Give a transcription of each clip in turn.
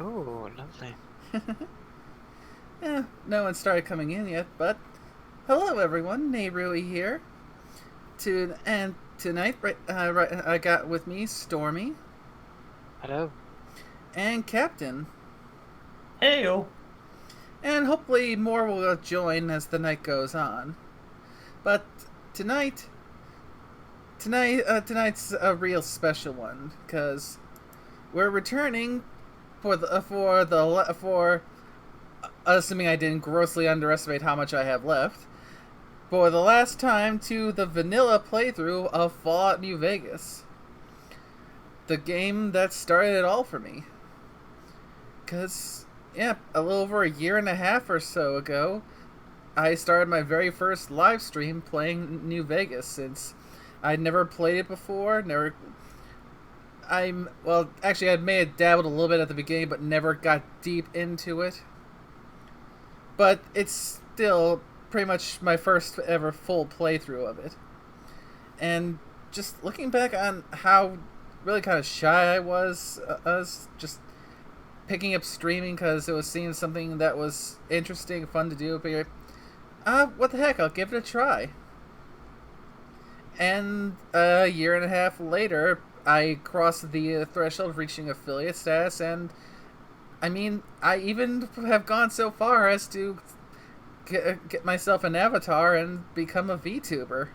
Oh, lovely. Yeah, no one started coming in yet, but hello everyone, Nayrui here. And tonight, I got with me Stormy Hello. and Captain, Heyo. and hopefully more will join as the night goes on. But tonight, tonight's a real special one because we're returning for assuming I didn't grossly underestimate how much I have left, for the last time to the vanilla playthrough of Fallout New Vegas. The game that started it all for me. Because, yeah, a little over a year and a half or so ago, I started my very first live stream playing New Vegas, since I'd never played it before, actually I may have dabbled a little bit at the beginning, but never got deep into it. But it's still pretty much my first ever full playthrough of it. And just looking back on how really kind of shy I was just picking up streaming because it was seeing something that was interesting, fun to do. But what the heck, I'll give it a try. And a year and a half later, I crossed the threshold of reaching affiliate status, and I mean, I even have gone so far as to get myself an avatar and become a VTuber.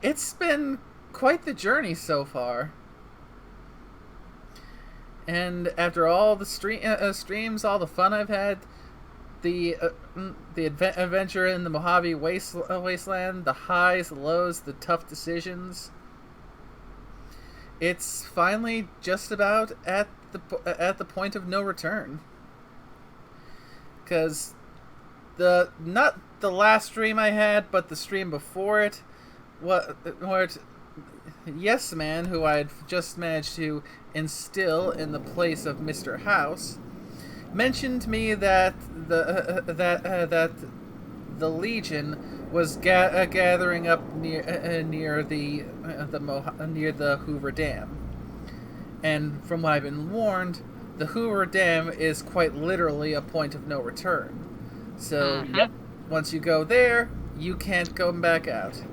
It's been quite the journey so far. And after all the streams, all the fun I've had, the adventure in the Mojave Wasteland, the highs, the lows, the tough decisions, it's finally just about at the point of no return. Because not the last stream I had, but the stream before it, Yes Man, who I'd just managed to instill in the place of Mr. House, mentioned to me that the Legion was gathering up near the Hoover Dam, and from what I've been warned, the Hoover Dam is quite literally a point of no return. So Yep. once you go there, you can't go back out.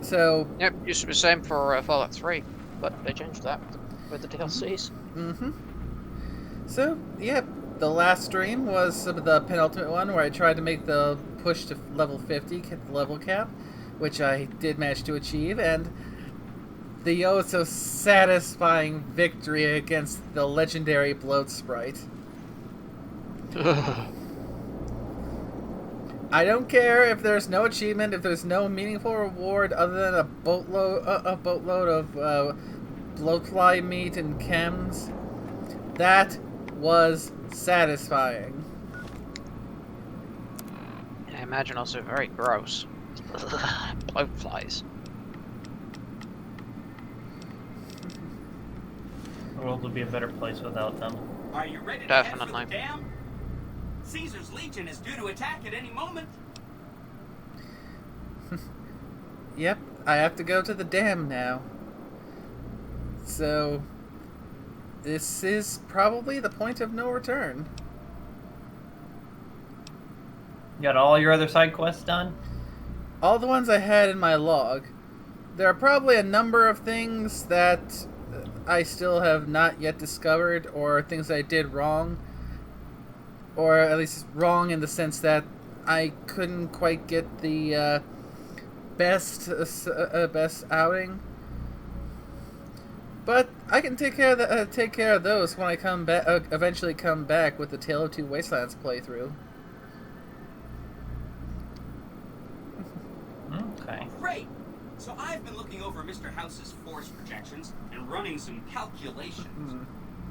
So Yep, used to be the same for Fallout 3, but they changed that with the DLCs. So, yeah, the last stream was the penultimate one where I tried to make the push to level 50, hit the level cap, which I did manage to achieve, and the so satisfying victory against the legendary Bloat Sprite. I don't care if there's no achievement, if there's no meaningful reward other than a boatload of bloatfly meat and chems. That was satisfying. I imagine also very gross. Blowflies. The world would be a better place without them. Are you ready to Definitely. head for the dam? Caesar's Legion is due to attack at any moment. Yep, I have to go to the dam now. So, this is probably the point of no return. You got all your other side quests done? All the ones I had in my log. There are probably a number of things that I still have not yet discovered, or things I did wrong. Or at least wrong in the sense that I couldn't quite get the best outing. But I can take care of those when I come back. Eventually, come back with the Tale of Two Wastelands playthrough. Okay. Great! So I've been looking over Mr. House's force projections and running some calculations.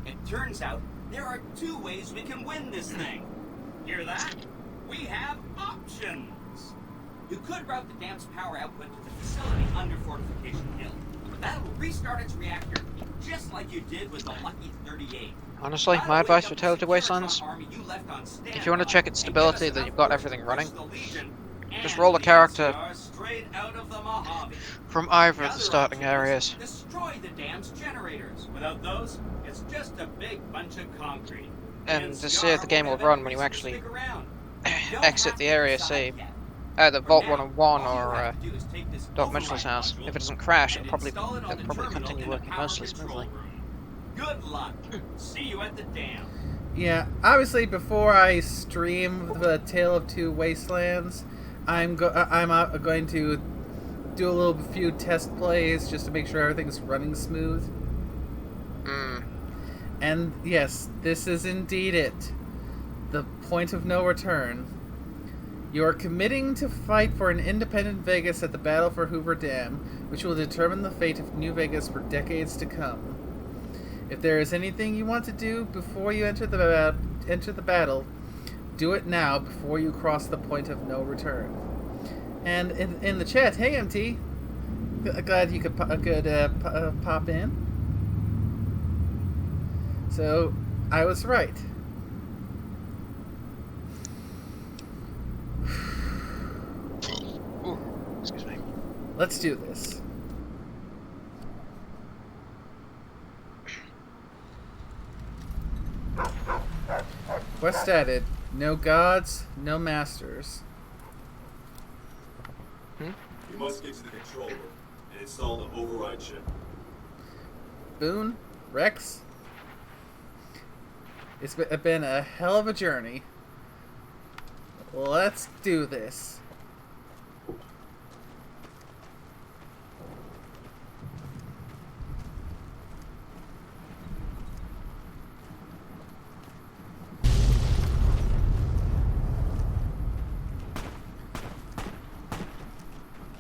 It turns out there are two ways we can win this thing. Hear that? We have options. You could route the dam's power output to the facility under Fortification Hill. That will restart its reactor, just like you did with the Lucky 38. Honestly, my advice for Tale of Two Wastelands, if you want to check its stability that you've got everything running, Just And roll a the character NCR straight out of the Mojave. from either The of the other starting option is areas. destroy the dam's generators. Without those, it's just a big bunch of concrete. And NCR to see if the game will won't have run any when you reason to actually stick around. You don't exit have the to area, decide say, yet. either For Vault now, 101 all you or have to do is take this Doc override Mitchell's house. module If it doesn't crash, and it'll install it on the terminal continue in the working power mostly control smoothly. room. Good luck. See you at the dam. Yeah, obviously before I stream the Tale of Two Wastelands, I'm going to do a few test plays just to make sure everything's running smooth. Mm. And yes, this is indeed it. The point of no return. You are committing to fight for an independent Vegas at the Battle for Hoover Dam, which will determine the fate of New Vegas for decades to come. If there is anything you want to do before you enter the battle, do it now before you cross the point of no return. And in the chat, hey MT, glad you could pop in. So I was right. Ooh, excuse me. Let's do this. Quest added. No gods, no masters. You must get to the control room and install the override chip. Boone, Rex, it's been a hell of a journey. Let's do this.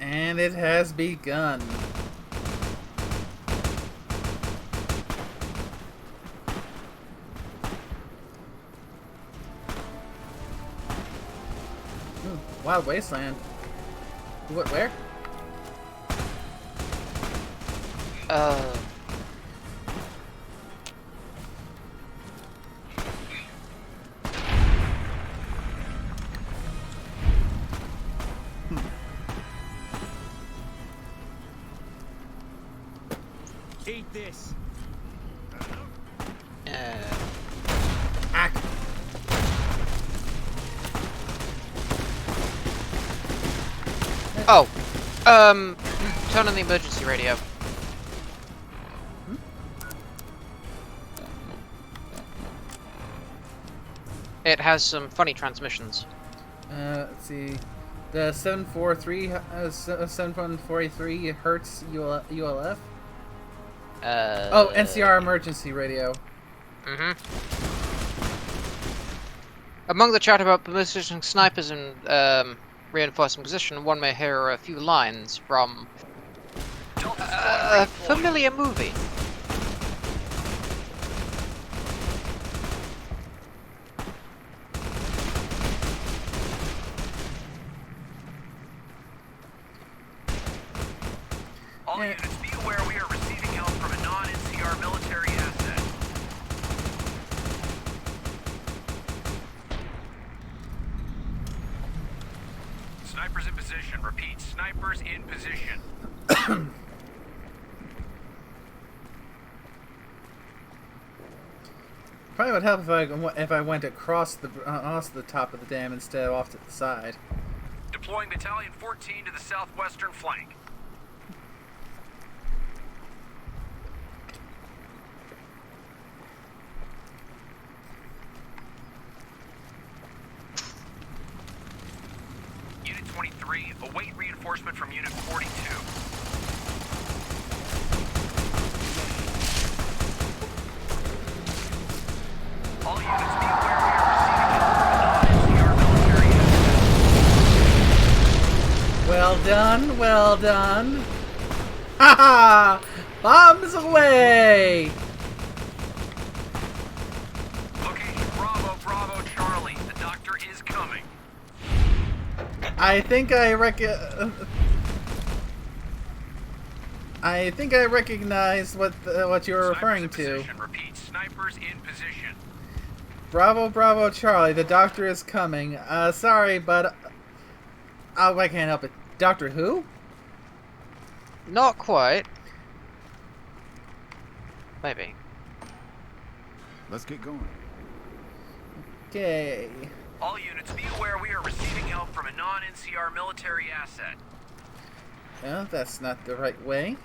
And it has begun. Ooh, Wild Wasteland. What? Where? Eat this. Ack. Oh, turn on the emergency radio. It has some funny transmissions. Let's see. The 743 hertz ULF. Oh, NCR emergency radio. Mm-hmm. Among the chat about positioning snipers and reinforcing position, one may hear a few lines from a familiar movie. All units, be aware we are receiving help from a non-NCR military asset. Snipers in position. Repeat, snipers in position. Probably would help if I went across the top of the dam instead of off to the side. Deploying Battalion 14 to the southwestern flank. Unit 23, await reinforcement from Unit 42. All units be aware we are receiving help from a non-NCR military asset. Well done, well done. Ha ha! Bombs away! Location Bravo, Bravo, Charlie. The doctor is coming. I think I recognize what you're referring Snipers in to. position. Repeat, snipers in position. Bravo, Bravo, Charlie. The doctor is coming. Sorry, but Oh, I can't help it. Doctor Who? Not quite. Maybe. Let's get going. Okay. All units, be aware we are receiving help from a non-NCR military asset. Well, that's not the right way.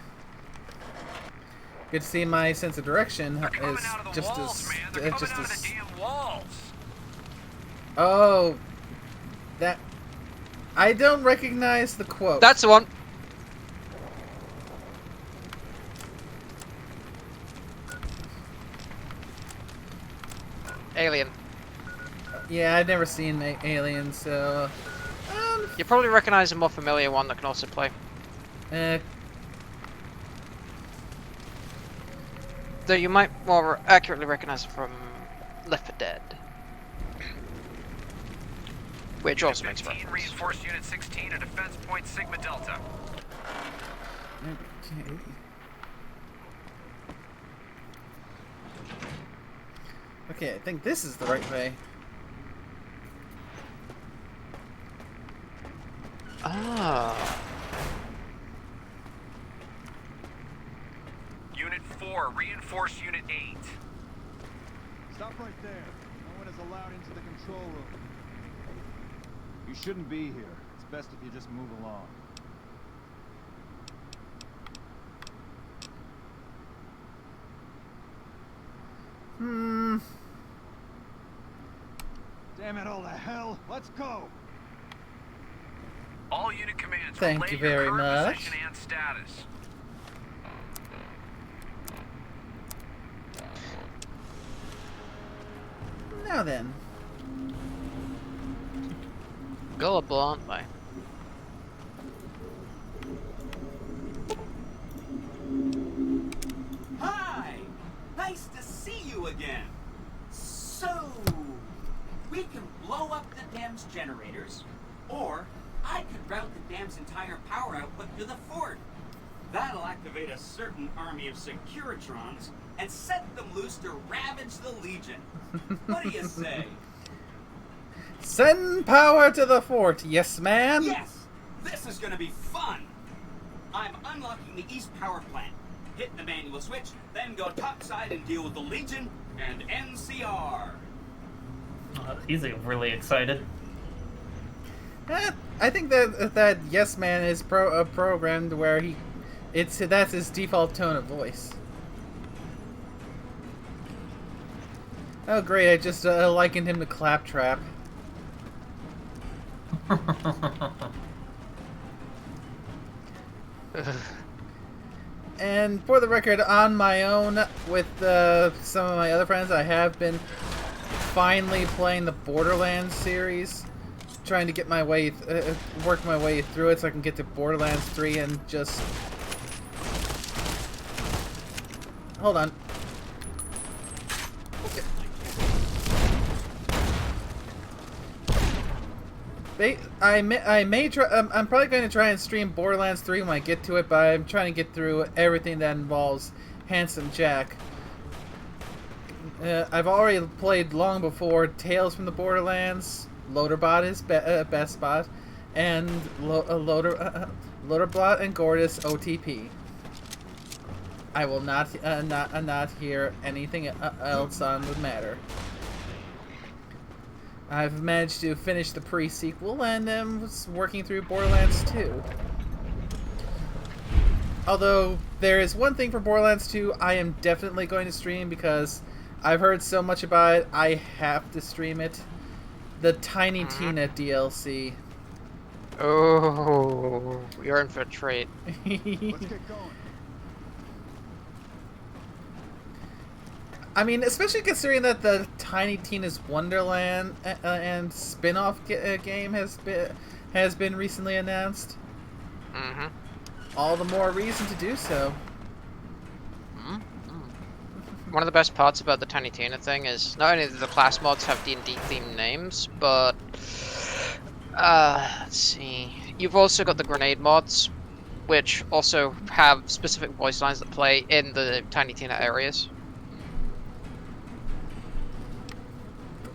Good to see my sense of direction They're coming is out of the just walls, as... man. They're coming just out of as... the damn walls. Oh, that... I don't recognize the quote. That's the one. Alien. Yeah, I've never seen Alien, so... You probably recognize a more familiar one that can also play. Eh, Though you might more accurately recognize it from Left 4 Dead. Which also makes 15, reference. reinforced Unit 16 to Defense Point Sigma Delta. okay. Okay, I think this is the right way. Ah. Unit 4, reinforce Unit 8. Stop right there. No one is allowed into the control room. You shouldn't be here. It's best if you just move along. Damn it all to hell. Let's go. All unit commands, Thank relay you your very current much. position and status. Now then. Gullible, aren't they? Hi! Nice to see you again. So, we can blow up the dam's generators, or I could route the dam's entire power output to the fort. That'll activate a certain army of Securitrons and set them loose to ravage the Legion. What do you say? Send power to the fort, yes, man. Yes! This is gonna be fun! I'm unlocking the East Power Plant. Hit the manual switch, then go topside and deal with the Legion and NCR. He's really excited. I think that yes, man is programmed where that's his default tone of voice. Oh great! I just likened him to Claptrap. And for the record, on my own with some of my other friends, I have been finally playing the Borderlands series, trying to get my way, work my way through it so I can get to Borderlands 3 and just... Hold on. I may try. I'm probably going to try and stream Borderlands 3 when I get to it, but I'm trying to get through everything that involves Handsome Jack. I've already played long before Tales from the Borderlands, Loaderbot is best spot, and Loaderbot and Gortys OTP. I will not hear anything else on the matter. I've managed to finish the pre-sequel and am working through Borderlands 2. Although, there is one thing for Borderlands 2 I am definitely going to stream because I've heard so much about it, I have to stream it. The Tiny Tina DLC. Oh, you're in for a treat. Let's get going. I mean, especially considering that the Tiny Tina's Wonderland and spin-off game has been recently announced. Mm-hmm. All the more reason to do so. One of the best parts about the Tiny Tina thing is not only do the class mods have D&D themed names, but let's see, you've also got the grenade mods, which also have specific voice lines that play in the Tiny Tina areas.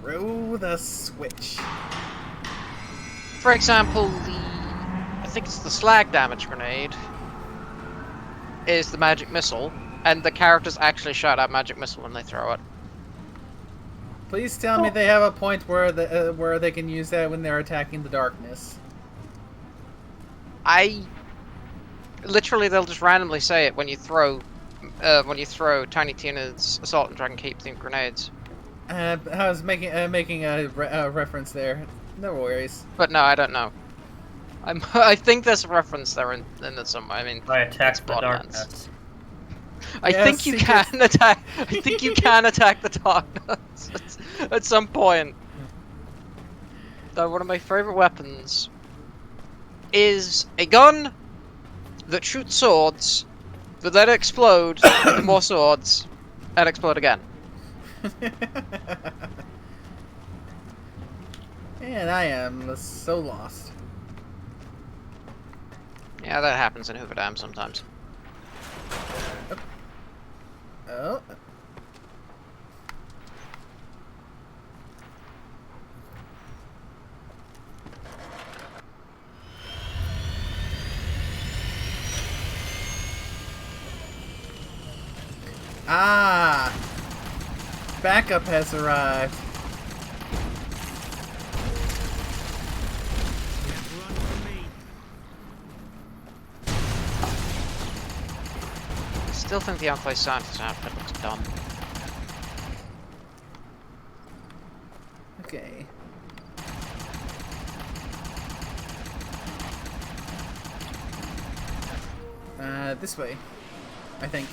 Throw the switch. For example, the think it's the slag damage grenade, is the magic missile, and the characters actually shout out magic missile when they throw it. Please tell me they have a point where they can use that when they're attacking the darkness. Literally, they'll just randomly say it when you throw Tiny Tina's Assault and Dragon Keep themed grenades. I was making a reference there. No worries. But no, I don't know. I think there's a reference there in the somewhere. I mean, I it's attack the Borderlands. darkness. I Yes, think you he can just- attack. I think you can attack the darkness at some point. Though one of my favorite weapons is a gun that shoots swords, that then explode into more swords, and explode again. And I am so lost. Yeah, that happens in Hoover Dam sometimes. Oh. Ah! Backup has arrived. I still think the Enclave Scientist outfit looks dumb. Okay. This way, I think.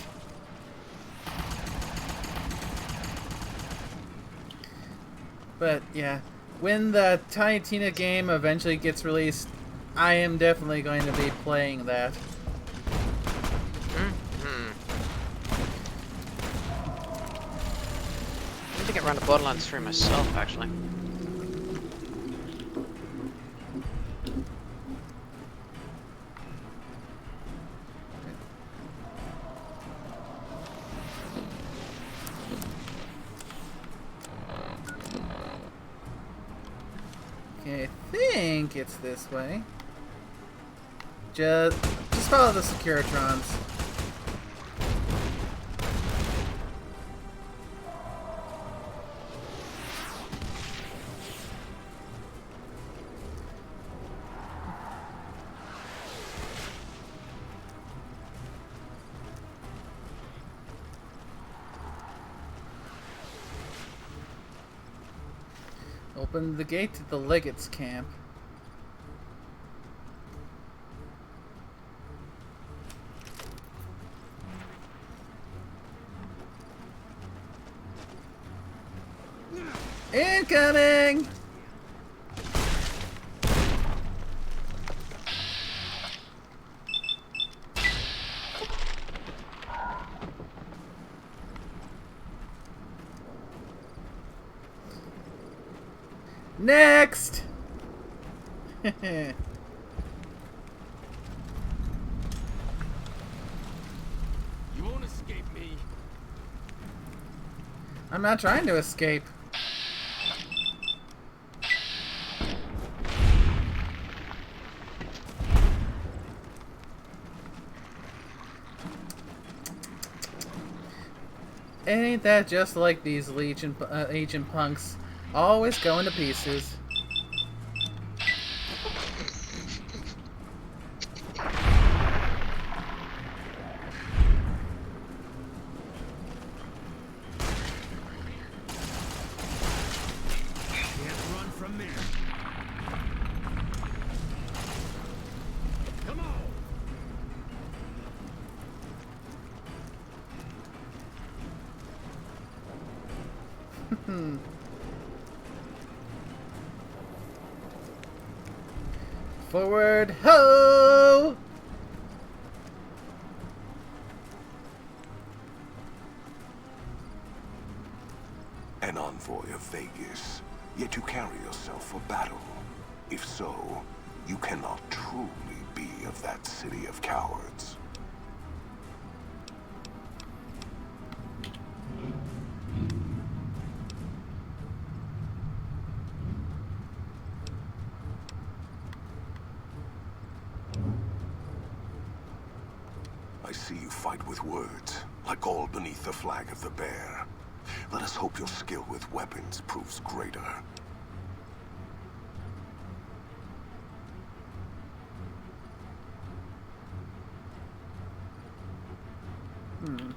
But yeah, when the Tiny Tina game eventually gets released, I am definitely going to be playing that. I need to get around to Borderlands 3 myself, actually. Okay, I think it's this way. Just follow the Securitrons. Open the gate to the Legate's camp. Incoming! Next! You won't escape me. I'm not trying to escape. Ain't that just like these Legion agent punks? Always going to pieces. Can't run from there. Come on. Forward, ho! An envoy of Vegas, yet you carry yourself for battle. If so, you cannot truly be of that city of cowards. fight with words, like all beneath the flag of the bear. Let us hope your skill with weapons proves greater. The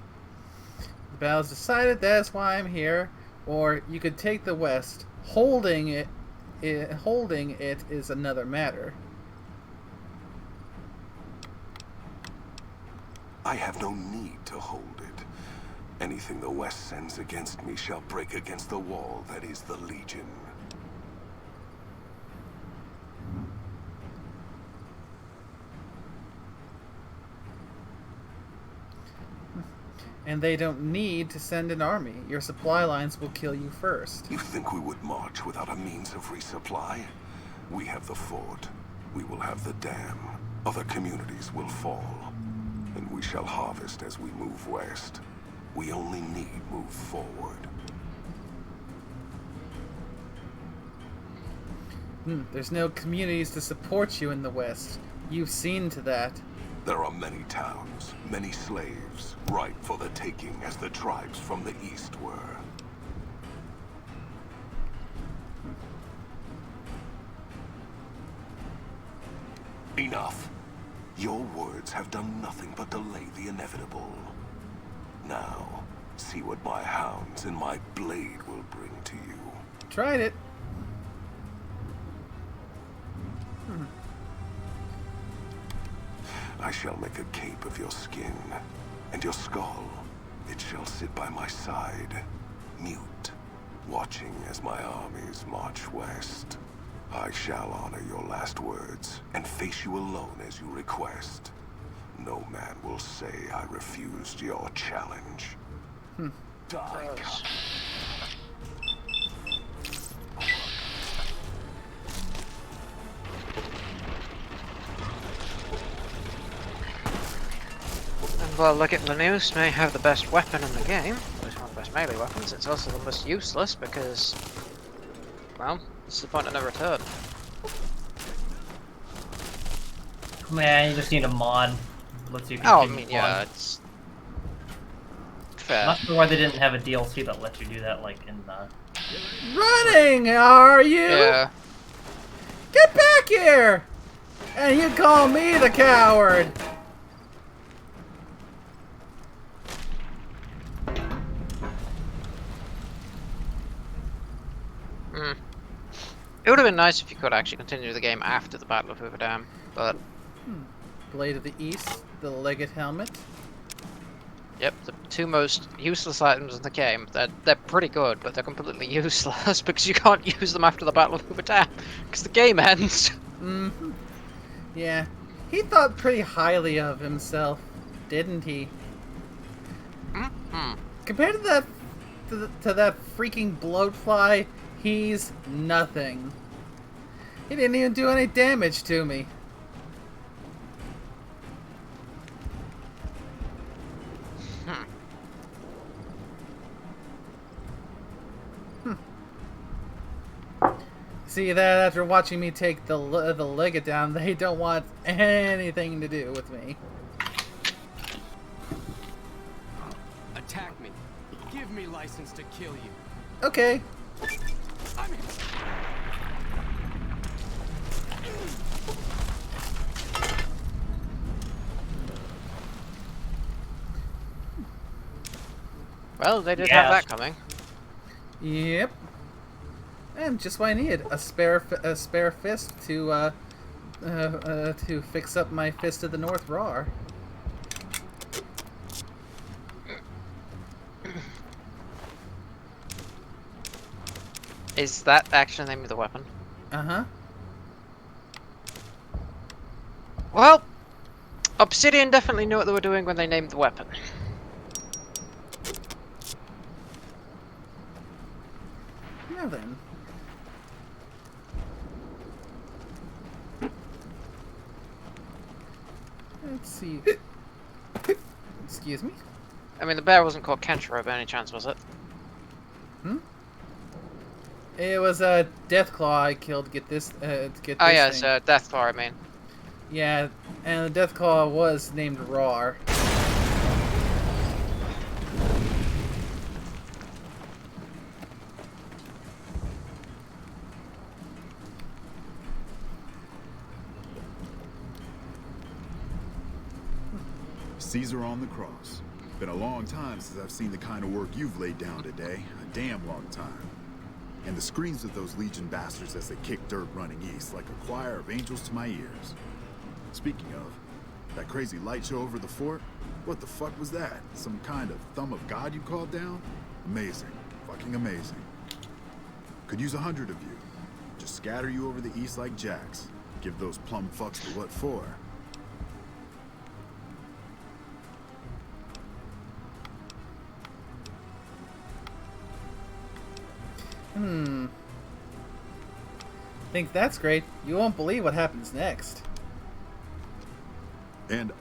battle's decided, that's why I'm here. Or you could take the West. Holding it is another matter. I have no need to hold it. Anything the West sends against me shall break against the wall that is the Legion. And they don't need to send an army. Your supply lines will kill you first. You think we would march without a means of resupply? We have the fort. We will have the dam. Other communities will fall. And we shall harvest as we move west. We only need move forward. There's no communities to support you in the West. You've seen to that. There are many towns, many slaves, ripe for the taking as the tribes from the east were. Enough. Your words have done nothing but delay the inevitable. Now, see what my hounds and my blade will bring to you. Tried it. I shall make a cape of your skin, and your skull, it shall sit by my side, mute, watching as my armies march west. I shall honor your last words, and face you alone as you request. No man will say I refused your challenge. Die. And while look at Lanús may have the best weapon in the game, it's one of the best melee weapons, it's also the most useless because, well, it's the point of no return. Man, you just need a mod. Lets you Oh, I continue mean, yeah, on. it's fair. Not sure why they didn't have a DLC that lets you do that, like in the. Running, are you? Yeah. Get back here! And you call me the coward! It would have been nice if you could actually continue the game after the Battle of Hoover Dam, but Blade of the East, the Legate Helmet. yep, the two most useless items in the game. They're pretty good, but they're completely useless because you can't use them after the Battle of Hoover Dam because the game ends. Yeah, he thought pretty highly of himself, didn't he? Compared to that, to that freaking bloatfly, he's nothing. He didn't even do any damage to me. See that after watching me take the Legate down, they don't want anything to do with me. Attack me. Give me license to kill you. Okay. I'm Well, they did Yeah. have that coming. Yep. And just what I needed, a spare fist to fix up my Fist of the North Raw. Is that actually the name of the weapon? Uh-huh. Well, Obsidian definitely knew what they were doing when they named the weapon. Now then. Let's see. Excuse me? I mean, the bear wasn't called Kenshiro by any chance, was it? It was a Deathclaw I killed to get this Oh thing. yes, Deathclaw, I mean. Yeah, and the Deathclaw was named Rawr. Caesar on the cross. Been a long time since I've seen the kind of work you've laid down today. A damn long time. And the screams of those Legion bastards as they kick dirt running east like a choir of angels to my ears. Speaking of, that crazy light show over the fort? What the fuck was that? Some kind of thumb of God you called down? Amazing. Fucking amazing. Could use 100 of you. Just scatter you over the east like jacks. Give those plum fucks the what for. Think that's great. You won't believe what happens next. And,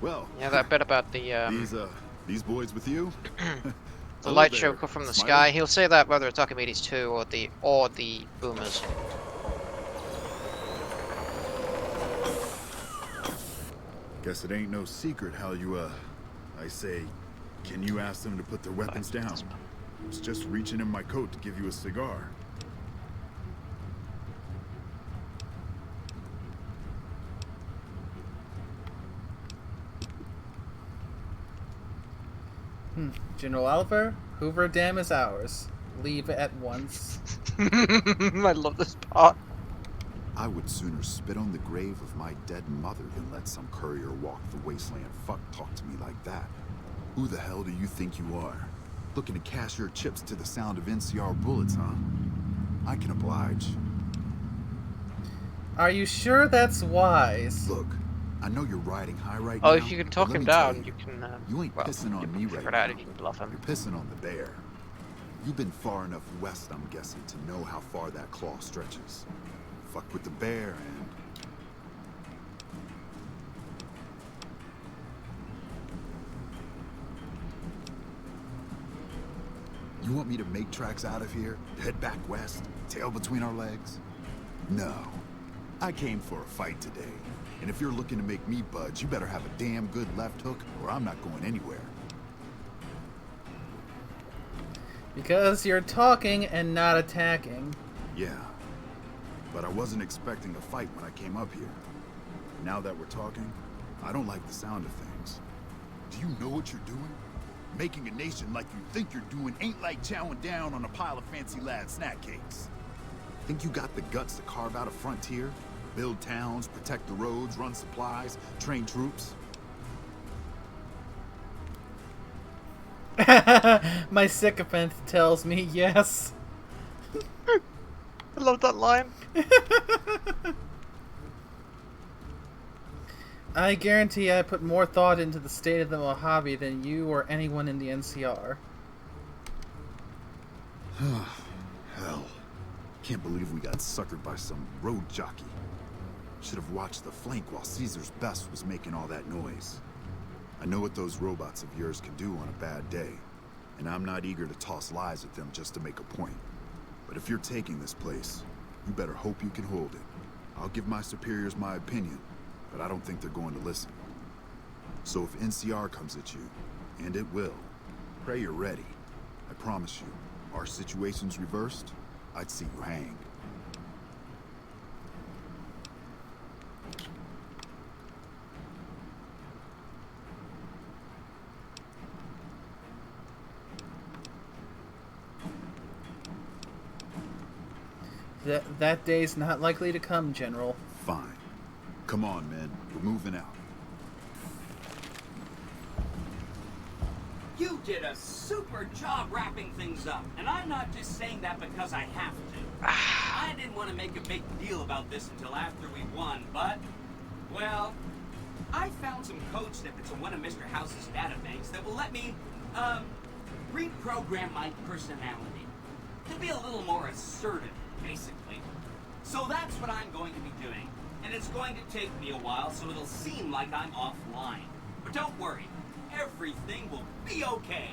well... Yeah, that bit about the, these boys with you? the light show from the sky. He'll say that whether it's Archimedes 2 or the boomers. Guess it ain't no secret how you, I say, can you ask them to put their weapons down? I was just reaching in my coat to give you a cigar. General Oliver, Hoover Dam is ours. Leave at once. I love this part. I would sooner spit on the grave of my dead mother than let some courier walk the wasteland fuck talk to me like that. Who the hell do you think you are? Looking to cash your chips to the sound of NCR bullets, huh? I can oblige. Are you sure that's wise? Look, I know you're riding high right Oh, now. if you can talk but let him me tell down, you can. You ain't Well, pissing on me you right figure it now. out if you can bluff him. You're pissing on the bear. You've been far enough west, I'm guessing, to know how far that claw stretches. Fuck with the bear and... You want me to make tracks out of here? Head back west? Tail between our legs? No. I came for a fight today. And if you're looking to make me budge, you better have a damn good left hook or I'm not going anywhere. Because you're talking and not attacking. Yeah. But I wasn't expecting a fight when I came up here. Now that we're talking, I don't like the sound of things. Do you know what you're doing? Making a nation like you think you're doing ain't like chowing down on a pile of fancy lad snack cakes. Think you got the guts to carve out a frontier? Build towns, protect the roads, run supplies, train troops? My sycophant tells me yes. I love that line. I guarantee I put more thought into the state of the Mojave than you or anyone in the NCR. Hell. Can't believe we got suckered by some road jockey. Should have watched the flank while Caesar's best was making all that noise. I know what those robots of yours can do on a bad day, and I'm not eager to toss lies at them just to make a point. But if you're taking this place, you better hope you can hold it. I'll give my superiors my opinion, but I don't think they're going to listen. So if NCR comes at you, and it will, pray you're ready. I promise you, our situation's reversed, I'd see you hang. That day's not likely to come, General. Fine. Come on, men. We're moving out. You did a super job wrapping things up, and I'm not just saying that because I have to. I didn't want to make a big deal about this until after we won, but, well, I found some code snippets in one of Mr. House's databanks that will let me, reprogram my personality to be a little more assertive, basically. So that's what I'm going to be doing, and it's going to take me a while, so it'll seem like I'm offline. But don't worry. Everything will be okay.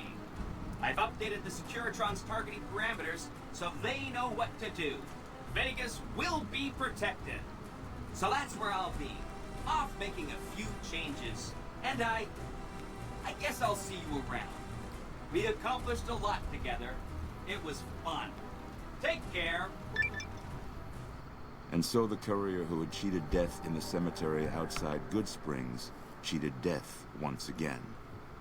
I've updated the Securitron's targeting parameters so they know what to do. Vegas will be protected. So that's where I'll be, off making a few changes. And I guess I'll see you around. We accomplished a lot together. It was fun. Take care. And so the courier who had cheated death in the cemetery outside Good Springs cheated death once again,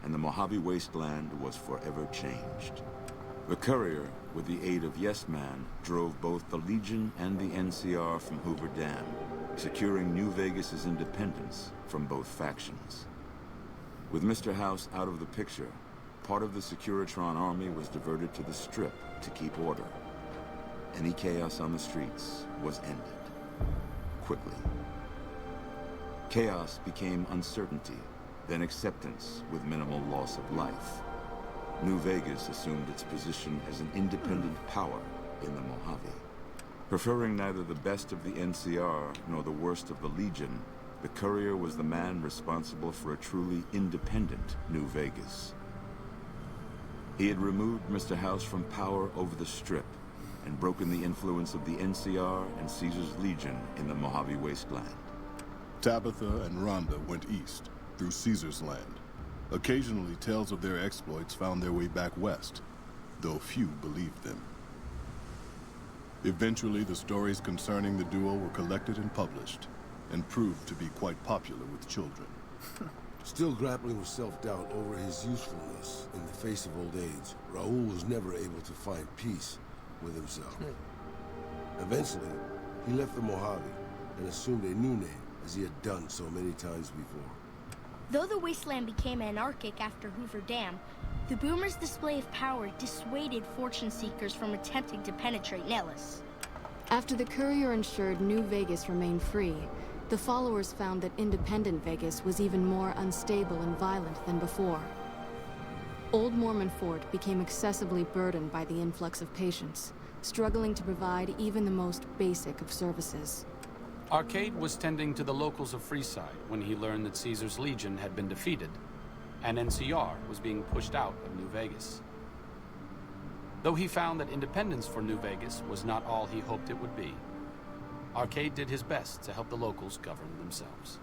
and the Mojave Wasteland was forever changed. The courier, with the aid of Yes Man, drove both the Legion and the NCR from Hoover Dam, securing New Vegas's independence from both factions. With Mr. House out of the picture, part of the Securitron army was diverted to the Strip to keep order. Any chaos on the streets was ended. Quickly. Chaos became uncertainty, then acceptance with minimal loss of life. New Vegas assumed its position as an independent power in the Mojave. Preferring neither the best of the NCR nor the worst of the Legion, the courier was the man responsible for a truly independent New Vegas. He had removed Mr. House from power over the Strip and broken the influence of the NCR and Caesar's Legion in the Mojave Wasteland. Tabitha and Rhonda went east, through Caesar's land. Occasionally, tales of their exploits found their way back west, though few believed them. Eventually, the stories concerning the duo were collected and published, and proved to be quite popular with children. Still grappling with self-doubt over his usefulness in the face of old age, Raul was never able to find peace with himself. Eventually, he left the Mojave and assumed a new name, as he had done so many times before. Though the wasteland became anarchic after Hoover Dam, the Boomers' display of power dissuaded fortune seekers from attempting to penetrate Nellis. After the courier ensured New Vegas remained free, the followers found that independent Vegas was even more unstable and violent than before. Old Mormon Fort became excessively burdened by the influx of patients, struggling to provide even the most basic of services. Arcade was tending to the locals of Freeside when he learned that Caesar's Legion had been defeated, and NCR was being pushed out of New Vegas. Though he found that independence for New Vegas was not all he hoped it would be, Arcade did his best to help the locals govern themselves.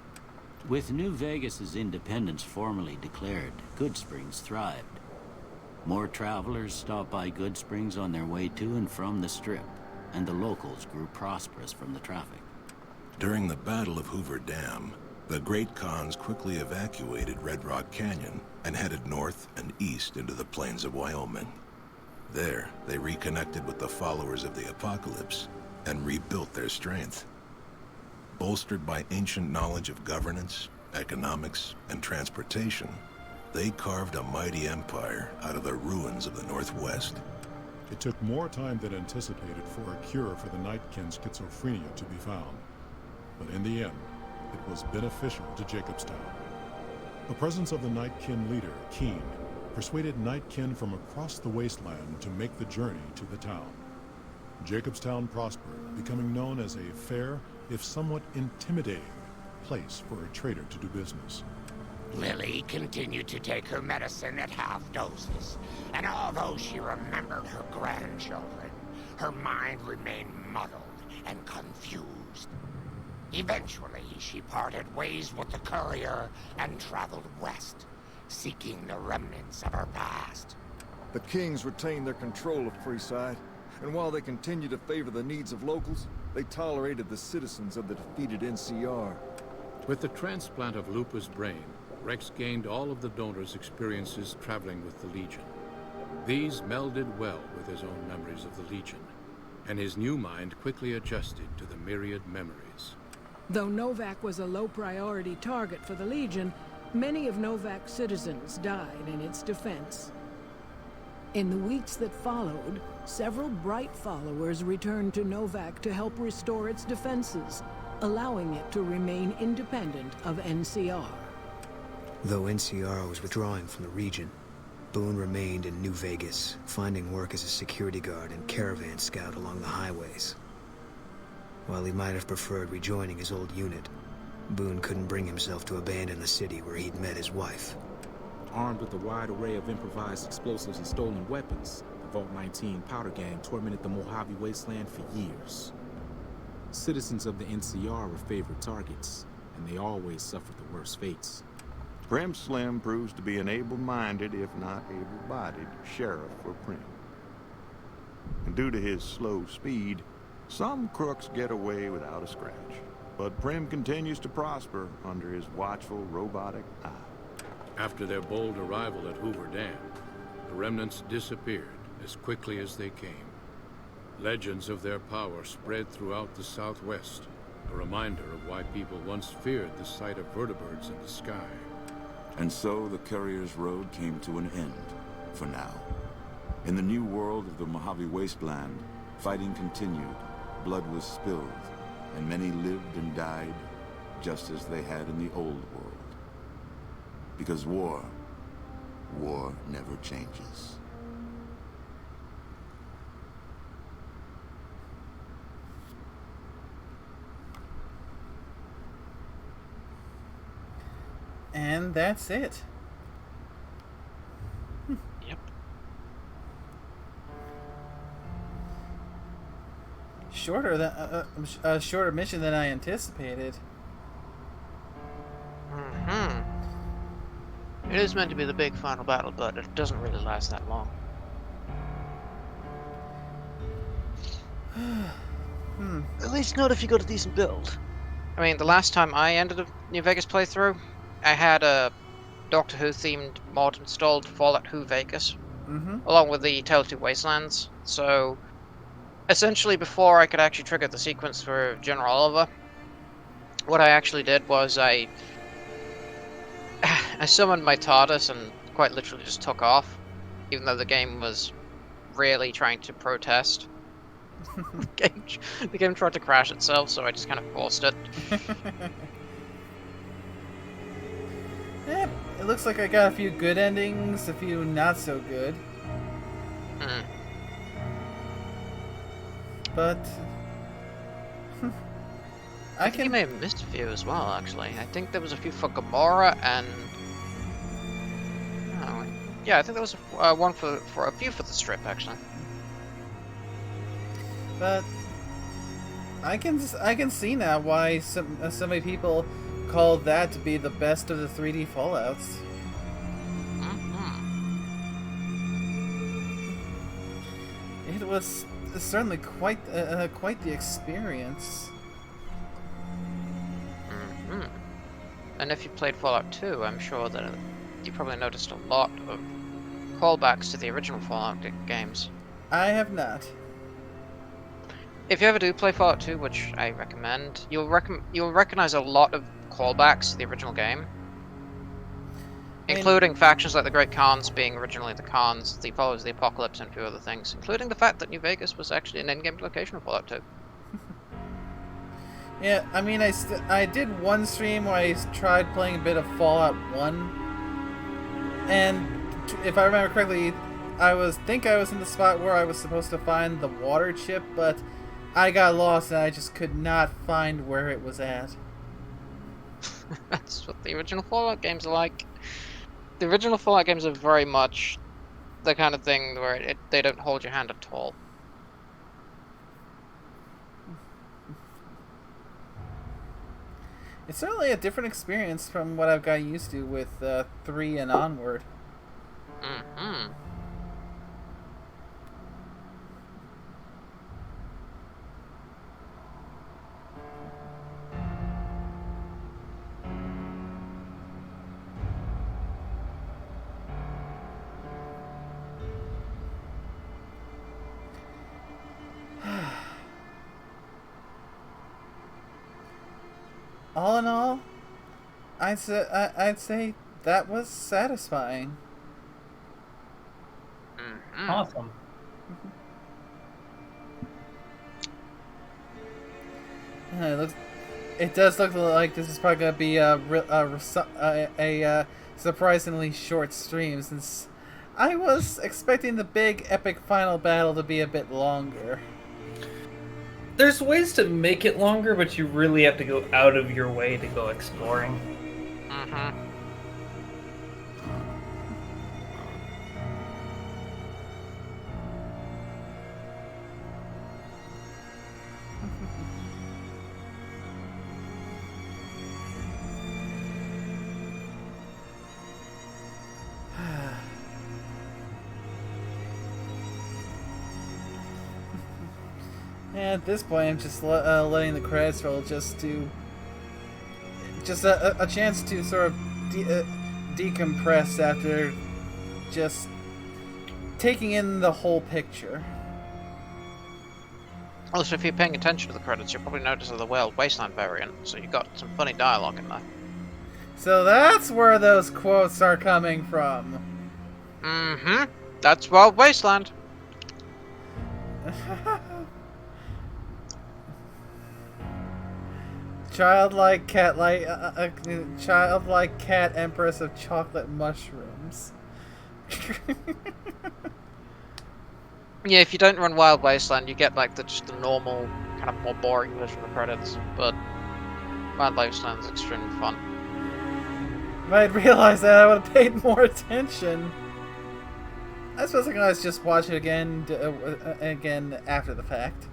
With New Vegas's independence formally declared, Goodsprings thrived. More travelers stopped by Goodsprings on their way to and from the Strip, and the locals grew prosperous from the traffic. During the Battle of Hoover Dam, the Great Khans quickly evacuated Red Rock Canyon and headed north and east into the plains of Wyoming. There, they reconnected with the followers of the Apocalypse and rebuilt their strength. Bolstered by ancient knowledge of governance, economics, and transportation, they carved a mighty empire out of the ruins of the Northwest. It took more time than anticipated for a cure for the Nightkin schizophrenia to be found. But in the end, it was beneficial to Jacobstown. The presence of the Nightkin leader, Keen, persuaded Nightkin from across the wasteland to make the journey to the town. Jacobstown prospered, becoming known as a fair, if somewhat intimidating, place for a trader to do business. Lily continued to take her medicine at half doses, and although she remembered her grandchildren, her mind remained muddled and confused. Eventually, she parted ways with the courier and traveled west, seeking the remnants of her past. The Kings retained their control of Freeside, and while they continued to favor the needs of locals, they tolerated the citizens of the defeated NCR. With the transplant of Lupa's brain, Rex gained all of the donor's experiences traveling with the Legion. These melded well with his own memories of the Legion, and his new mind quickly adjusted to the myriad memories. Though Novak was a low-priority target for the Legion, many of Novak's citizens died in its defense. In the weeks that followed, several bright followers returned to Novak to help restore its defenses, allowing it to remain independent of NCR. Though NCR was withdrawing from the region, Boone remained in New Vegas, finding work as a security guard and caravan scout along the highways. While he might have preferred rejoining his old unit, Boone couldn't bring himself to abandon the city where he'd met his wife. Armed with a wide array of improvised explosives and stolen weapons, the Vault 19 powder gang tormented the Mojave Wasteland for years. Citizens of the NCR were favorite targets, and they always suffered the worst fates. Prim Slim proves to be an able-minded, if not able-bodied, sheriff for Prim. And due to his slow speed, some crooks get away without a scratch. But Prim continues to prosper under his watchful robotic eye. After their bold arrival at Hoover Dam, the remnants disappeared as quickly as they came. Legends of their power spread throughout the Southwest, a reminder of why people once feared the sight of vertibirds in the sky. And so the Carrier's Road came to an end, for now. In the new world of the Mojave Wasteland, fighting continued, blood was spilled, and many lived and died just as they had in the old world. Because war never changes. And that's it. Yep. Shorter than a shorter mission than I anticipated. It is meant to be the big final battle, but it doesn't really last that long. At least not if you got a decent build. I mean, the last time I ended a New Vegas playthrough, I had a Doctor Who themed mod installed for Fallout Who Vegas, along with the Tale of Two Wastelands. So, essentially, before I could actually trigger the sequence for General Oliver, what I actually did was I summoned my TARDIS and quite literally just took off, even though the game was really trying to protest. The game tried to crash itself, so I just kind of forced it. Yeah, it looks like I got a few good endings, a few not so good. But I think you may have missed a few as well, actually. I think there was a few for Gamora and... Oh, yeah, I think there was one for a few for the strip, actually. But I can see now why so many people call that to be the best of the 3D Fallouts. It was certainly quite the experience. And if you played Fallout 2, I'm sure that you probably noticed a lot of callbacks to the original Fallout games. I have not. If you ever do play Fallout 2, which I recommend, you'll recognize a lot of callbacks to the original game, including factions like the Great Khans being originally the Khans, the Followers of the Apocalypse, and a few other things, including the fact that New Vegas was actually an in-game location of Fallout 2. Yeah, I mean, I did one stream where I tried playing a bit of Fallout 1, and if I remember correctly, I think I was in the spot where I was supposed to find the water chip, but I got lost and I just could not find where it was at. That's what the original Fallout games are like. The original Fallout games are very much the kind of thing where they don't hold your hand at all. It's certainly a different experience from what I've got used to with 3 and onward. All in all, I'd say that was satisfying. Awesome. It does look like this is probably gonna be a surprisingly short stream, since I was expecting the big epic final battle to be a bit longer. There's ways to make it longer, but you really have to go out of your way to go exploring. And at this point, I'm just letting the credits roll just to just a chance to sort of decompress after just taking in the whole picture. Also, if you're paying attention to the credits, you'll probably notice the Wild Wasteland variant, so you got some funny dialogue in there. So that's where those quotes are coming from. Mm-hmm. That's Wild Wasteland. Childlike cat empress of chocolate mushrooms. Yeah, if you don't run Wild Wasteland, you get like just the normal, kind of more boring version of the credits. But Wild Wasteland is extremely fun. If I'd realized that, I would have paid more attention. I suppose I can always just watch it again after the fact.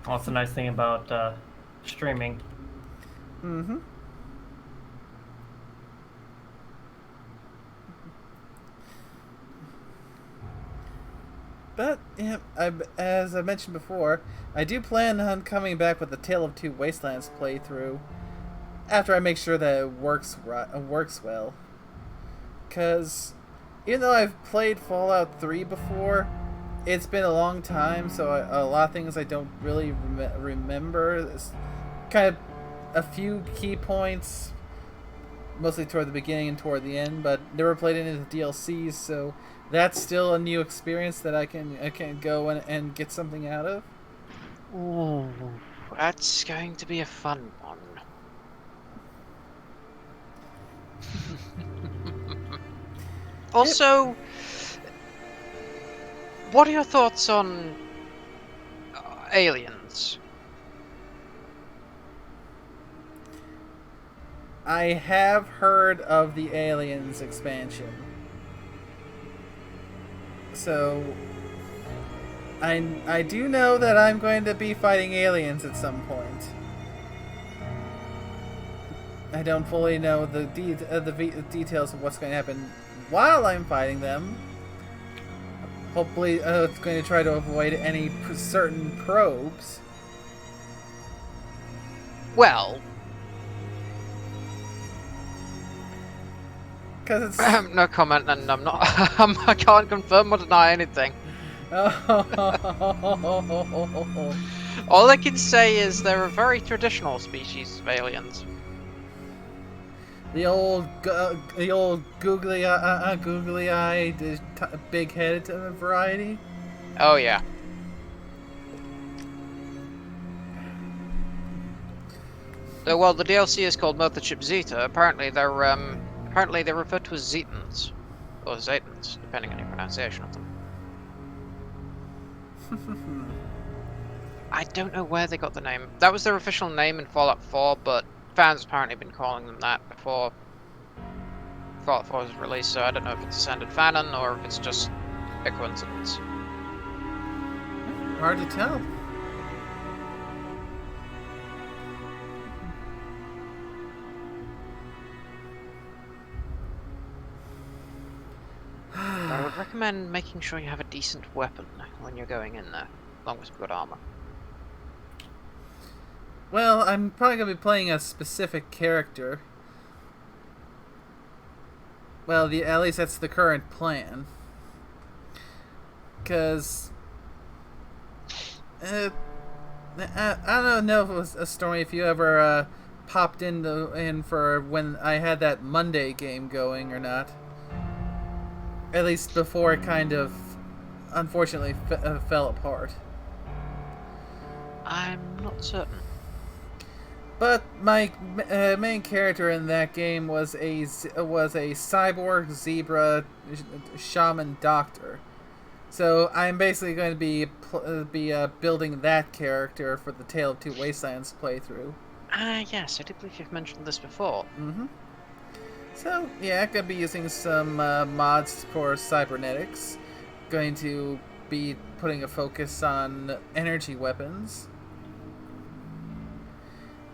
Well, that's the nice thing about streaming. Mm-hmm. But, yeah, as I mentioned before, I do plan on coming back with the Tale of Two Wastelands playthrough after I make sure that it works well. Because even though I've played Fallout 3 before, it's been a long time, so a lot of things I don't really remember. It's kind of a few key points, mostly toward the beginning and toward the end, but never played any of the DLCs, so that's still a new experience that I can go and get something out of. Ooh, that's going to be a fun one. Also, what are your thoughts on aliens? I have heard of the Aliens expansion. So, I do know that I'm going to be fighting aliens at some point. I don't fully know the details of what's going to happen while I'm fighting them. Hopefully, it's going to try to avoid any certain probes. Well, because it's no comment, and I'm not. I can't confirm or deny anything. All I can say is they're a very traditional species of aliens. The old googly-eyed, big-headed variety. Oh yeah. Well, the DLC is called Mothership Zeta. Apparently, they're referred to as Zetans or Zetans, depending on your pronunciation of them. I don't know where they got the name. That was their official name in Fallout 4, but fans apparently have been calling them that before Fallout 4 was released, so I don't know if it's a standard fanon or if it's just a coincidence. Hard to tell. I would recommend making sure you have a decent weapon when you're going in there, as long as you've got armor. Well, I'm probably going to be playing a specific character. Well, at least that's the current plan. Because I don't know if it was a story, if you ever popped in for when I had that Monday game going or not. At least before it kind of, unfortunately, fell apart. I'm not certain. But my main character in that game was a cyborg zebra shaman doctor. So I'm basically going to be building that character for the Tale of Two Wastelands playthrough. Yes, I do believe you've mentioned this before. Mm-hmm. So, yeah, I'm going to be using some mods for cybernetics. Going to be putting a focus on energy weapons.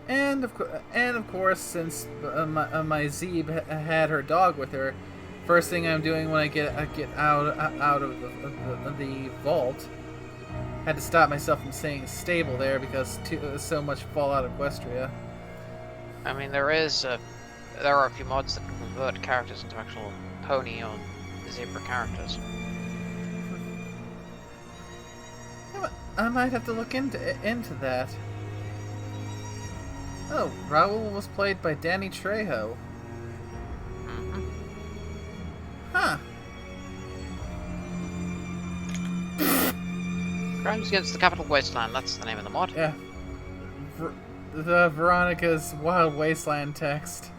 And of course, since my Zeeb had her dog with her, first thing I'm doing when I get out of the vault had to stop myself from saying stable there because so much Fallout Equestria. I mean, there are a few mods that can convert characters into actual pony or zebra characters. I might have to look into that. Oh, Raul was played by Danny Trejo. Mm-hmm. Huh. Crimes Against the Capital Wasteland, that's the name of the mod. Yeah. The Veronica's Wild Wasteland text.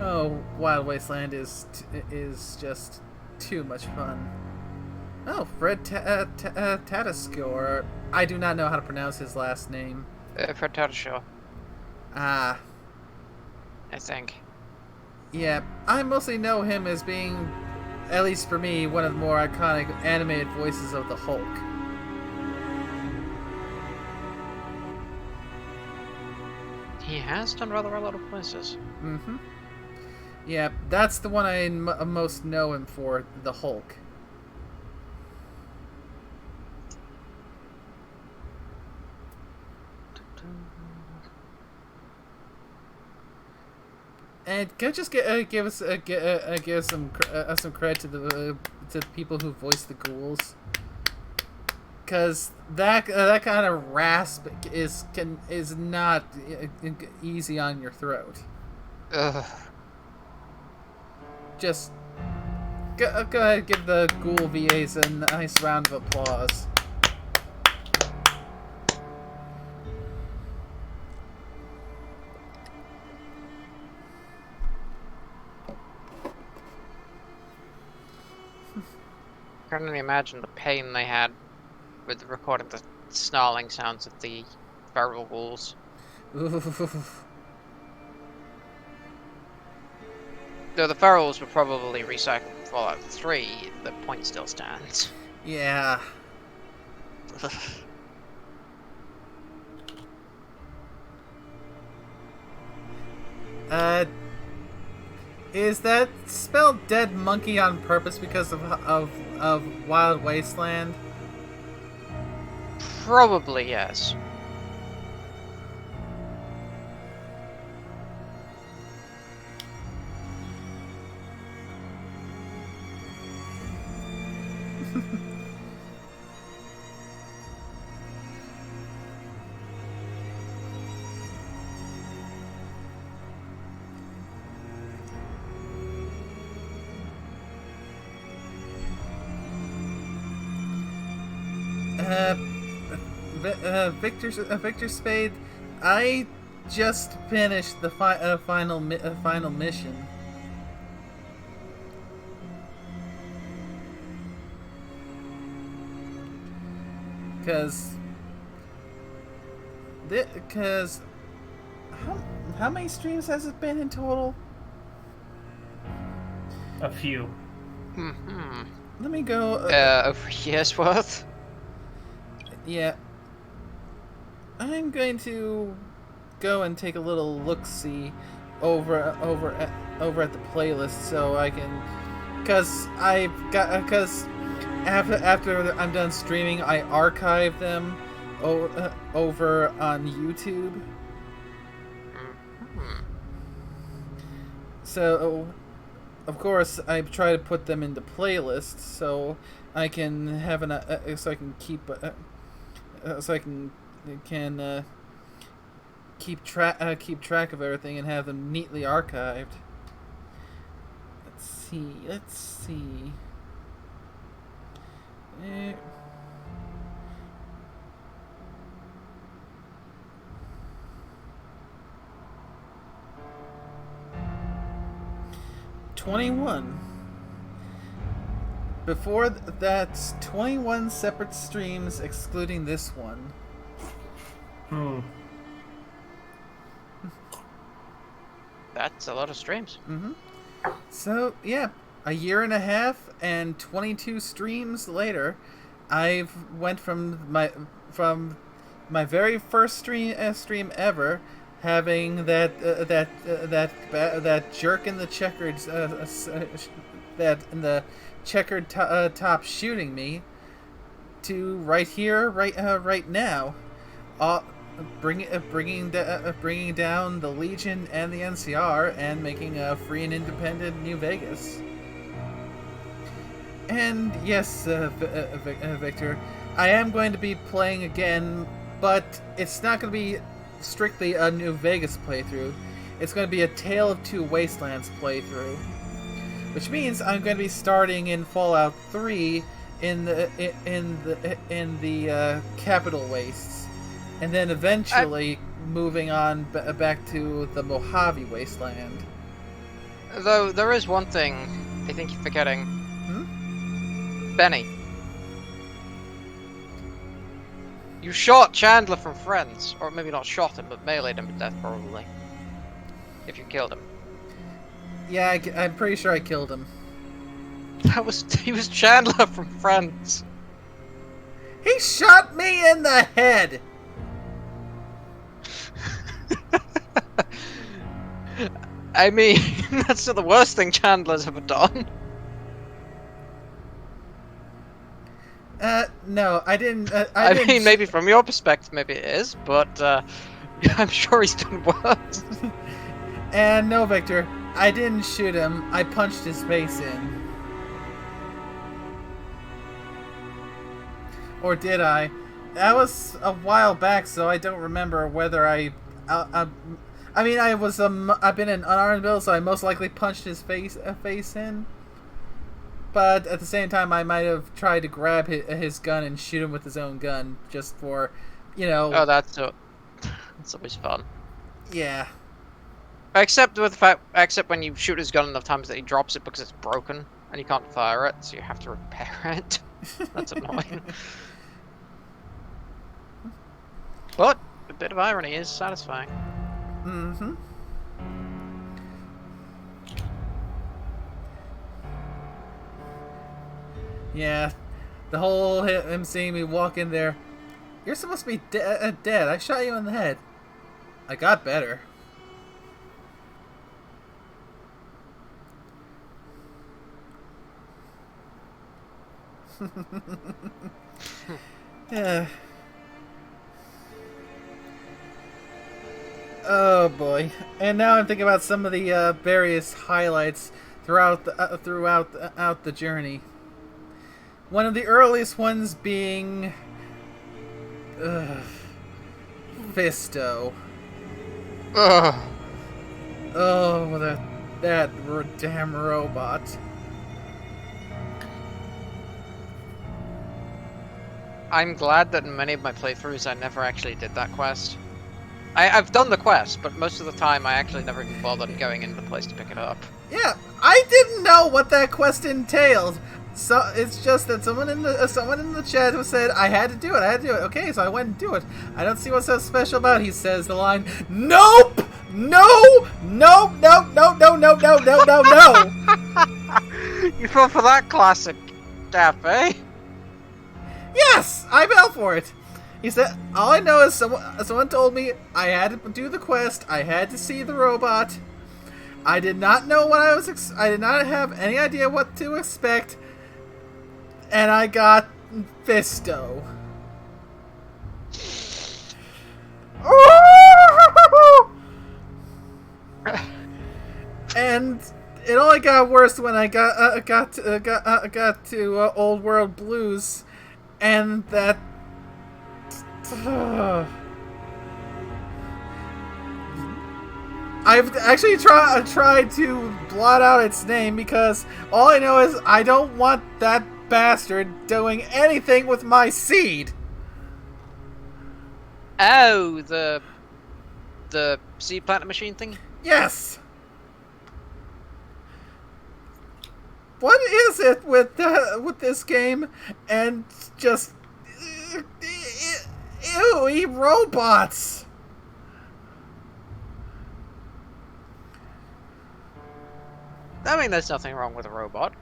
Oh, Wild Wasteland is just too much fun. Oh, Fred Tatasciore. I do not know how to pronounce his last name. Fred Tatasciore. Ah. I think. Yeah, I mostly know him as being, at least for me, one of the more iconic animated voices of the Hulk. He has done rather a lot of voices. Mm-hmm. Yeah, that's the one I most know him for, the Hulk. And can I just give some credit to the people who voiced the ghouls, because that kind of rasp is not easy on your throat. Ugh. Just go ahead and give the ghoul VAs a nice round of applause. I can only imagine the pain they had with recording the snarling sounds of the feral ghouls. Though the ferals were probably recycled from Fallout 3, the point still stands. Yeah. Is that spelled dead monkey on purpose because of Wild Wasteland? Probably, yes. Victor Spade, I just finished the final mission. Because how many streams has it been in total? A few. Mm-hmm. Let me go. Over a year's worth. Yeah. I'm going to go and take a little look-see over at the playlist so I can, because after I'm done streaming, I archive them over on YouTube. So, of course, I try to put them into playlists so I can have so I can keep keep track of everything and have them neatly archived. Let's see. Eh. $21. Before that's 21 separate streams, excluding this one. That's a lot of streams. Mm-hmm. So, yeah, a year and a half and 22 streams later, I've went from my very first stream ever, having that jerk in the checkered that in the checkered top shooting me, to right here, right now, bringing down the Legion and the NCR and making a free and independent New Vegas. And yes, Victor, I am going to be playing again, but it's not going to be strictly a New Vegas playthrough. It's going to be a Tale of Two Wastelands playthrough, which means I'm going to be starting in Fallout 3 in the Capital Wastes, and then eventually moving on back to the Mojave Wasteland. Though there is one thing I think you're forgetting. Benny. You shot Chandler from Friends, or maybe not shot him, but meleeed him to death probably. If you killed him. Yeah, I'm pretty sure I killed him. He was Chandler from Friends. He shot me in the head. I mean, that's not the worst thing Chandler's ever done. No, I didn't. I mean, maybe from your perspective, maybe it is, but I'm sure he's done worse. And no, Victor, I didn't shoot him. I punched his face in. Or did I? That was a while back, so I don't remember whether I mean, I've been in unarmed build, so I most likely punched his face in. But at the same time, I might have tried to grab his gun and shoot him with his own gun, just for, you know. Oh, that's always fun. Yeah. Except with the fact, except when you shoot his gun enough times that he drops it because it's broken and you can't fire it, so you have to repair it. That's annoying. But a bit of irony is satisfying. Mm-hmm. Yeah, the whole him seeing me walk in there. You're supposed to be dead. I shot you in the head. I got better. Yeah. Oh boy! And now I'm thinking about some of the various highlights throughout the journey. One of the earliest ones being Fisto. Ugh. Oh, that damn robot. I'm glad that in many of my playthroughs I never actually did that quest. I've done the quest, but most of the time I actually never even bothered going into the place to pick it up. Yeah, I didn't know what that quest entailed. So it's just that someone in the chat who said I had to do it. Okay, so I went and do it. I don't see what's so special about it. He says the line, "Nope, no, no, no, no, no, no, no, no, no, no." You fell for that classic, Daff, eh? Yes, I fell for it. He said, all I know is someone told me I had to do the quest. I had to see the robot. I did not know what I did not have any idea what to expect. And I got Fisto. And it only got worse when I got to Old World Blues, and that. I've actually tried to blot out its name because all I know is I don't want that bastard doing anything with my seed. Oh, the seed planter machine thing? Yes. What is it with this game and just ew, robots? I mean, there's nothing wrong with a robot.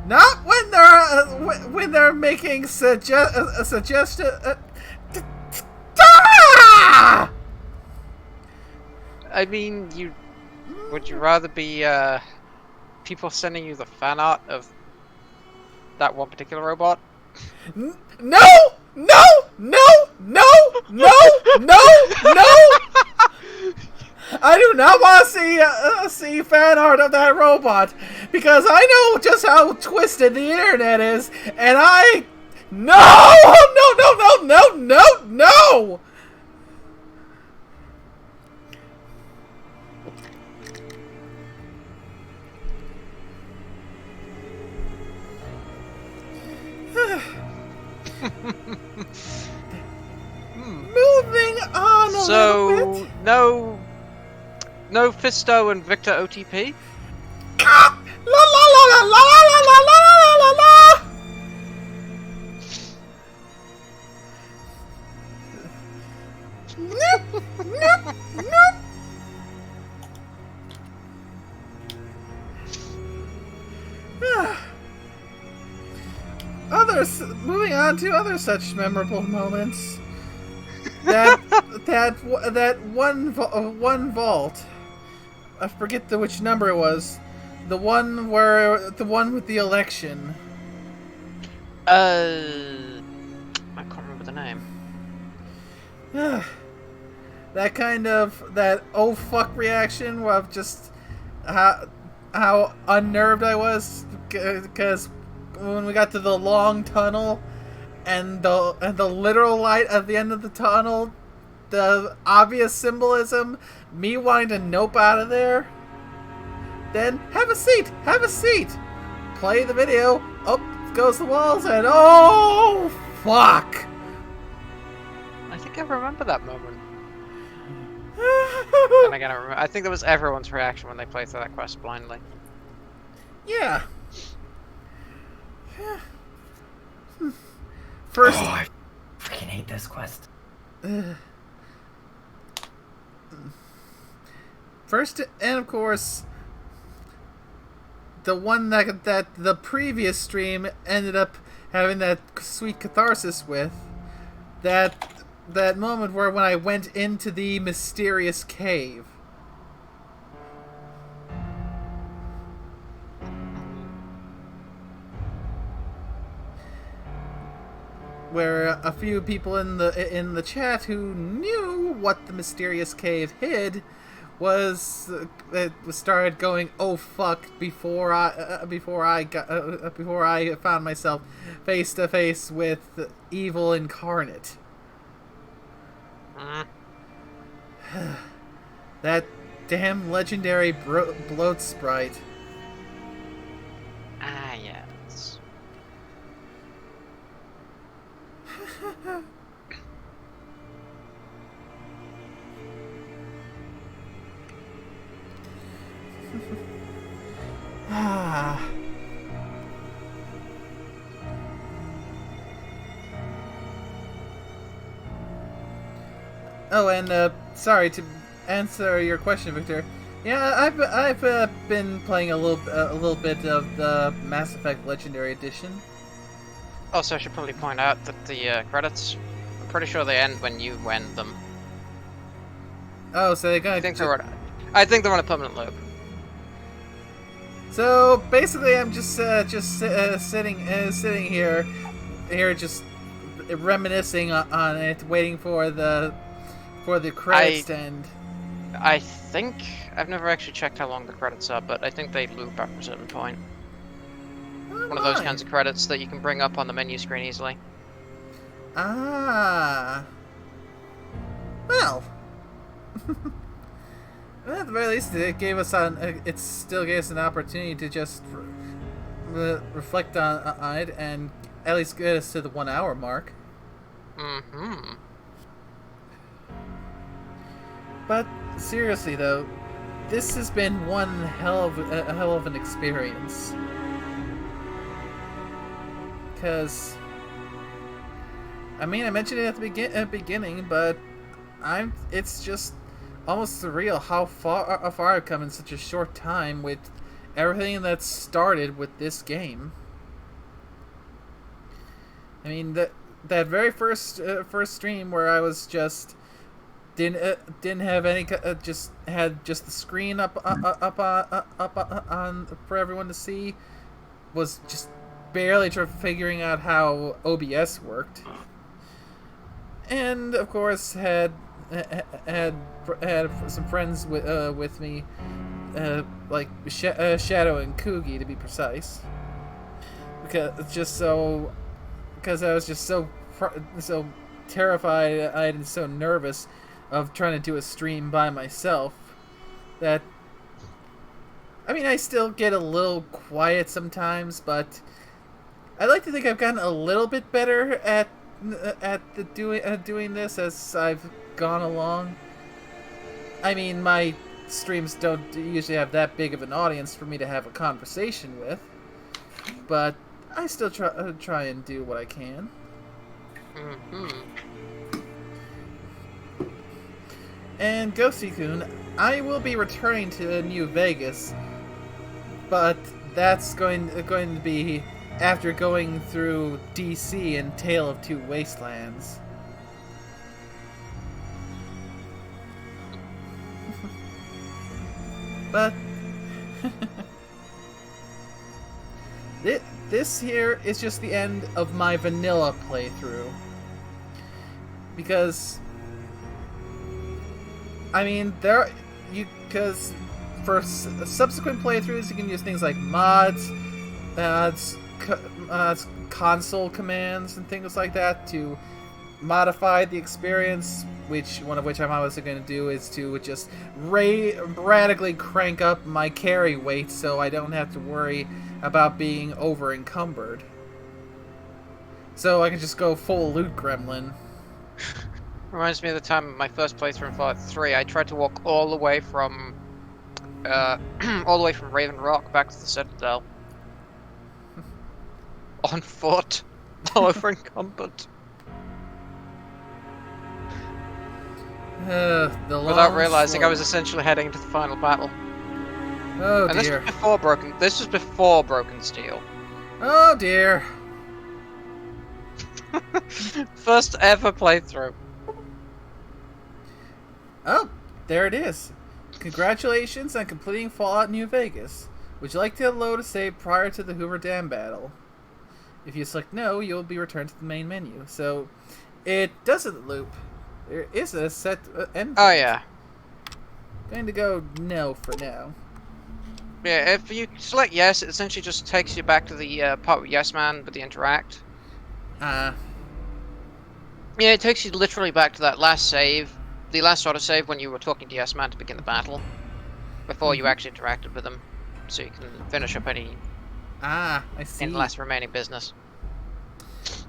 Not when they're making a suggestion. I mean, would you rather be people sending you the fan art of that one particular robot? No! No! No! No! No! No! I do not want to see fan art of that robot because I know just how twisted the internet is, and no! Moving on a little bit. No Fisto and Victor OTP? La la la la la la la la la la. Nope, nope, nope. Moving on to other such memorable moments. That one vault. I forget which number it was. The one with the election. I can't remember the name. that oh fuck reaction of just how unnerved I was because when we got to the long tunnel and the literal light at the end of the tunnel, the obvious symbolism, me wanting to nope out of there. Then have a seat, play the video, up goes the walls, and oh fuck! I think I remember that moment. And again, I think that was everyone's reaction when they played through that quest blindly. Yeah. First, I freaking hate this quest. First, and of course, the one that the previous stream ended up having that sweet catharsis with, that moment where when I went into the mysterious cave. Where a few people in the chat who knew what the mysterious cave hid started going oh fuck before I found myself face to face with evil incarnate. That damn legendary bloat sprite. Ah, yes. Oh, and sorry to answer your question, Victor. Yeah, I've been playing a little bit of the Mass Effect Legendary Edition. Also, I should probably point out that the credits, I'm pretty sure they end when you end them. Oh, so they're gonna. I think they're on a permanent loop. So basically, I'm just sitting here, just reminiscing on it, waiting for the credits to end. I think I've never actually checked how long the credits are, but I think they loop after a certain point. One of those kinds of credits that you can bring up on the menu screen easily. Ah. Well. At the very least, it still gave us an opportunity to just reflect on it and at least get us to the 1 hour mark. Mm-hmm. But seriously, though, this has been one hell of an experience. Because, I mean, I mentioned it at the beginning, but it's just almost surreal how far I've come in such a short time with everything that's started with this game. I mean that very first stream where I was just didn't have any just had just the screen up on for everyone to see, was just barely figuring out how OBS worked, and of course had some friends with me, like Shadow and Kugi to be precise, because I was just so terrified and so nervous of trying to do a stream by myself that, I mean, I still get a little quiet sometimes, but I like to think I've gotten a little bit better at doing this as I've gone along. I mean, my streams don't usually have that big of an audience for me to have a conversation with, but I still try and do what I can. And Ghosty-kun, I will be returning to New Vegas, but that's going to be after going through DC and Tale of Two Wastelands. But this here is just the end of my vanilla playthrough, because I mean because for subsequent playthroughs you can use things like mods, console commands and things like that to modify the experience, one of which I'm obviously going to do is to just radically crank up my carry weight so I don't have to worry about being over encumbered, so I can just go full loot gremlin. Reminds me of the time my first playthrough in Fallout 3. I tried to walk all the way from Raven Rock back to the Citadel on foot, over encumbered. Without realizing I was essentially heading into the final battle. Oh and dear. This was before Broken Steel. Oh dear. First ever playthrough. Oh, there it is. Congratulations on completing Fallout New Vegas. Would you like to load a save prior to the Hoover Dam battle? If you select no, you'll be returned to the main menu. So, it doesn't loop. There is a set endpoint. Oh yeah. Going to go no for now. Yeah, if you select yes, it essentially just takes you back to the part with Yes Man with the interact. Yeah, it takes you literally back to that last save, the last autosave when you were talking to Yes Man to begin the battle, before you actually interacted with him, so you can finish up any I see. any last remaining business.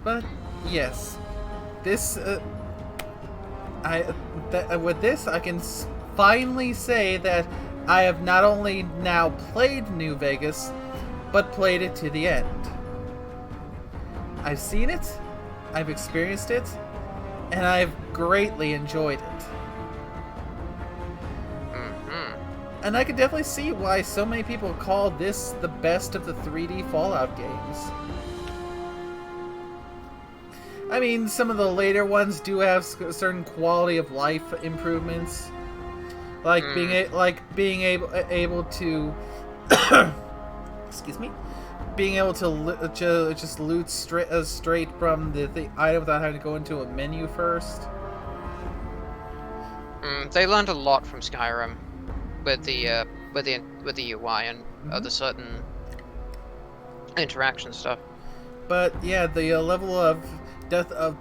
But yes, this with this I can finally say that I have not only now played New Vegas, but played it to the end. I've seen it, I've experienced it, and I've greatly enjoyed it. And I can definitely see why so many people call this the best of the 3D Fallout games. I mean, some of the later ones do have certain quality of life improvements, like being able to excuse me, being able to just loot straight from the item without having to go into a menu first. They learned a lot from Skyrim with the UI and other certain interaction stuff. But yeah, the level of depth of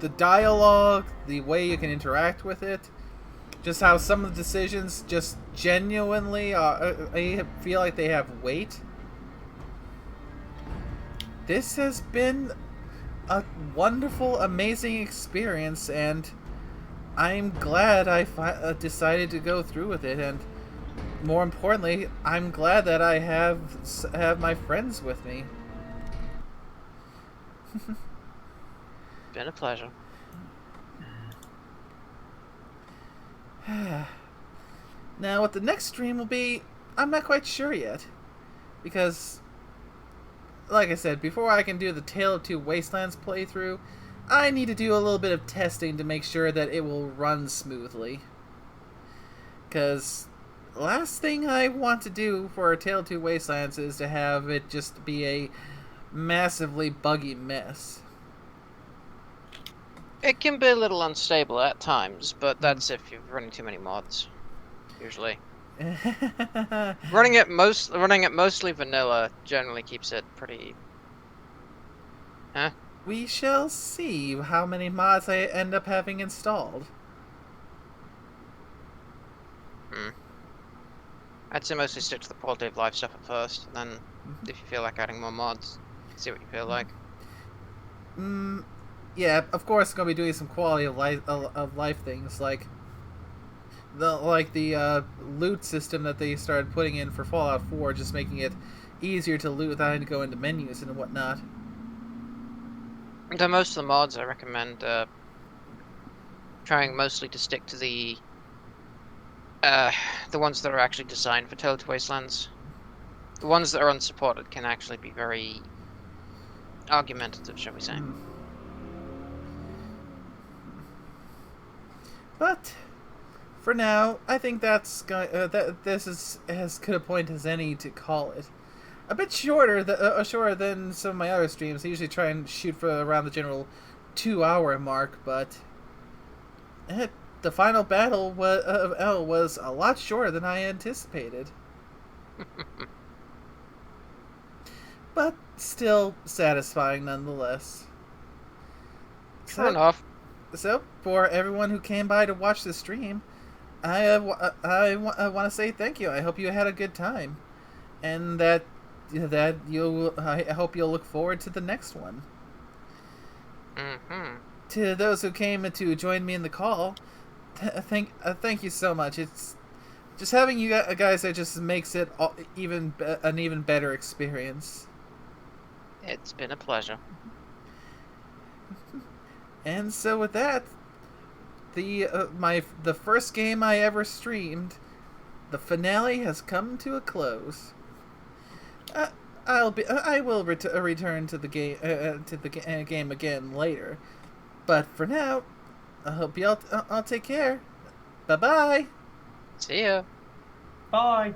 the dialogue, the way you can interact with it, just how some of the decisions just genuinely I feel like they have weight. This has been a wonderful, amazing experience, and I'm glad I decided to go through with it, and more importantly, I'm glad that I have my friends with me. Been a pleasure. Now, what the next stream will be, I'm not quite sure yet, because like I said, before I can do the Tale of Two Wastelands playthrough, I need to do a little bit of testing to make sure that it will run smoothly. Because last thing I want to do for a Tale of Two Wastelands is to have it just be a massively buggy mess. It can be a little unstable at times, but that's if you're running too many mods, usually. running it mostly vanilla generally keeps it pretty. Huh? We shall see how many mods I end up having installed. I'd say mostly stick to the quality of life stuff at first, and then if you feel like adding more mods, see what you feel like. Yeah, of course, gonna be doing some quality of life things like the loot system that they started putting in for Fallout 4, just making it easier to loot without having to go into menus and whatnot. Though most of the mods, I recommend trying mostly to stick to the ones that are actually designed for Tale of Two Wastelands. The ones that are unsupported can actually be very argumentative, shall we say. But for now, I think that's this is as good a point as any to call it. A bit shorter than some of my other streams. I usually try and shoot for around the general 2-hour mark, but the final battle of L was a lot shorter than I anticipated. But still satisfying nonetheless. Fair enough. So, for everyone who came by to watch the stream, I want to say thank you. I hope you had a good time, and I hope you'll look forward to the next one. To those who came to join me in the call, thank you so much. It's just having you guys that just makes it an even better experience. It's been a pleasure. And so with that, the first game I ever streamed, the finale has come to a close. I will return to the game again later, but for now, I hope I'll take care. Bye bye. See ya. Bye.